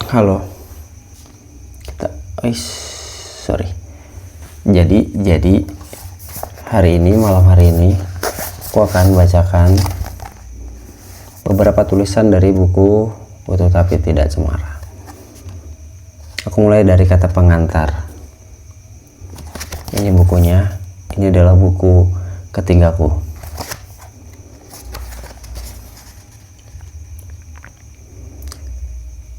Halo, kita, sorry. Jadi malam hari ini, aku akan bacakan beberapa tulisan dari buku Utuh Tapi Tidak Cemara. Aku mulai dari kata pengantar. Ini bukunya. Ini adalah buku ketigaku.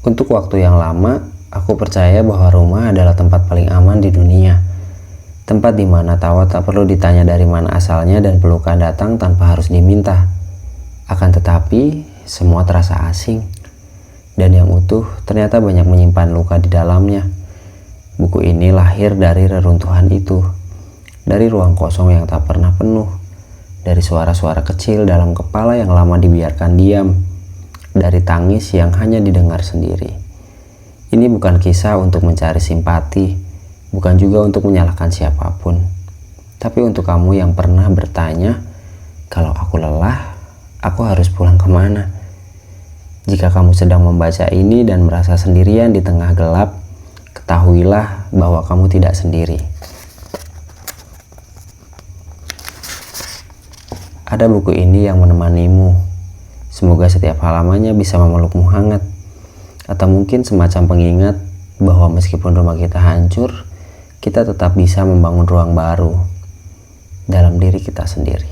Untuk waktu yang lama, aku percaya bahwa rumah adalah tempat paling aman di dunia. Tempat di mana tawa tak perlu ditanya dari mana asalnya dan pelukan datang tanpa harus diminta. Akan tetapi, semua terasa asing. Dan yang utuh ternyata banyak menyimpan luka di dalamnya. Buku ini lahir dari reruntuhan itu. Dari ruang kosong yang tak pernah penuh. Dari suara-suara kecil dalam kepala yang lama dibiarkan diam. Dari tangis yang hanya didengar sendiri. Ini bukan kisah untuk mencari simpati, bukan juga untuk menyalahkan siapapun, tapi untuk kamu yang pernah bertanya, kalau aku lelah, aku harus pulang kemana? Jika kamu sedang membaca ini dan merasa sendirian di tengah gelap, ketahuilah bahwa kamu tidak sendiri. Ada buku ini yang menemanimu. Semoga setiap halamannya bisa memelukmu hangat, atau mungkin semacam pengingat bahwa meskipun rumah kita hancur, kita tetap bisa membangun ruang baru dalam diri kita sendiri.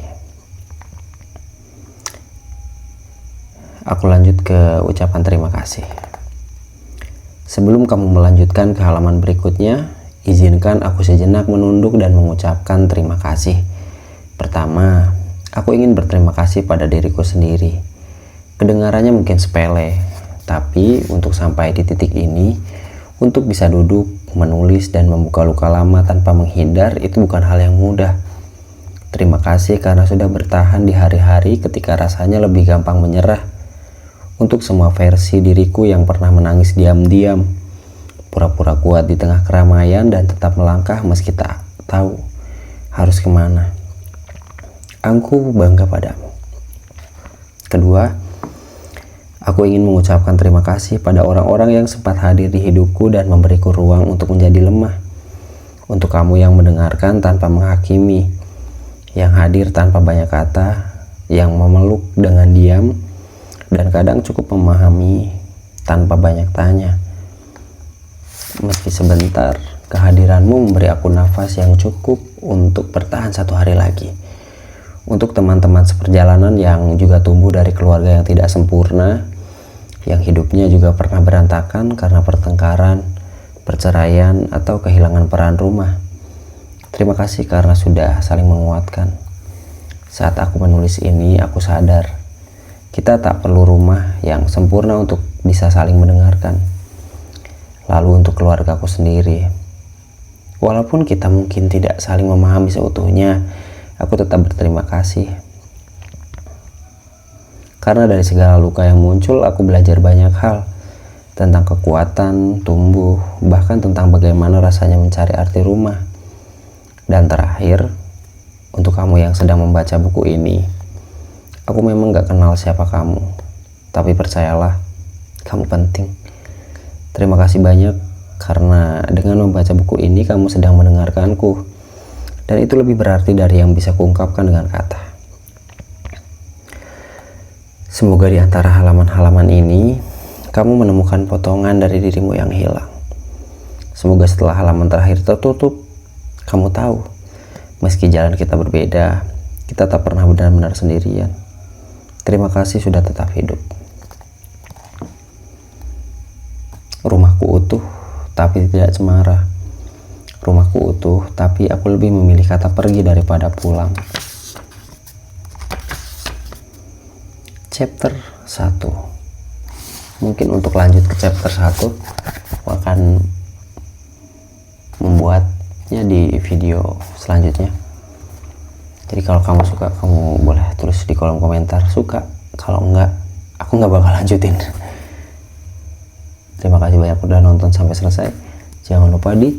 Aku lanjut ke ucapan terima kasih. Sebelum kamu melanjutkan ke halaman berikutnya, izinkan aku sejenak menunduk dan mengucapkan terima kasih. Pertama, aku ingin berterima kasih pada diriku sendiri. Kedengarannya mungkin sepele, tapi untuk sampai di titik ini, untuk bisa duduk, menulis, dan membuka luka lama tanpa menghindar, itu bukan hal yang mudah. Terima kasih karena sudah bertahan di hari-hari ketika rasanya lebih gampang menyerah. Untuk semua versi diriku yang pernah menangis diam-diam, pura-pura kuat di tengah keramaian dan tetap melangkah meski tak tahu harus kemana. Aku bangga padamu. Kedua, aku ingin mengucapkan terima kasih pada orang-orang yang sempat hadir di hidupku dan memberiku ruang untuk menjadi lemah. Untuk kamu yang mendengarkan tanpa menghakimi, yang hadir tanpa banyak kata, yang memeluk dengan diam, dan kadang cukup memahami tanpa banyak tanya. Meski sebentar, kehadiranmu memberi aku nafas yang cukup untuk bertahan satu hari lagi. Untuk teman-teman seperjalanan yang juga tumbuh dari keluarga yang tidak sempurna, yang hidupnya juga pernah berantakan karena pertengkaran, perceraian, atau kehilangan peran rumah. Terima kasih karena sudah saling menguatkan. Saat aku menulis ini, aku sadar kita tak perlu rumah yang sempurna untuk bisa saling mendengarkan. Lalu untuk keluargaku sendiri, walaupun kita mungkin tidak saling memahami seutuhnya, aku tetap berterima kasih. Karena dari segala luka yang muncul, aku belajar banyak hal. Tentang kekuatan, tumbuh, bahkan tentang bagaimana rasanya mencari arti rumah. Dan terakhir, untuk kamu yang sedang membaca buku ini, aku memang gak kenal siapa kamu. Tapi percayalah, kamu penting. Terima kasih banyak, karena dengan membaca buku ini, kamu sedang mendengarkanku. Dan itu lebih berarti dari yang bisa kuungkapkan dengan kata. Semoga di antara halaman-halaman ini, kamu menemukan potongan dari dirimu yang hilang. Semoga setelah halaman terakhir tertutup, kamu tahu, meski jalan kita berbeda, kita tak pernah benar-benar sendirian. Terima kasih sudah tetap hidup. Rumahku utuh, tapi tidak cemara. Rumahku utuh, tapi aku lebih memilih kata pergi daripada pulang. Chapter 1. Mungkin untuk lanjut ke chapter 1, aku akan membuatnya di video selanjutnya. Jadi kalau kamu suka, kamu boleh tulis di kolom komentar suka. Kalau enggak, aku nggak bakal lanjutin. Terima kasih banyak udah nonton sampai selesai. Jangan lupa di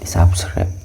subscribe.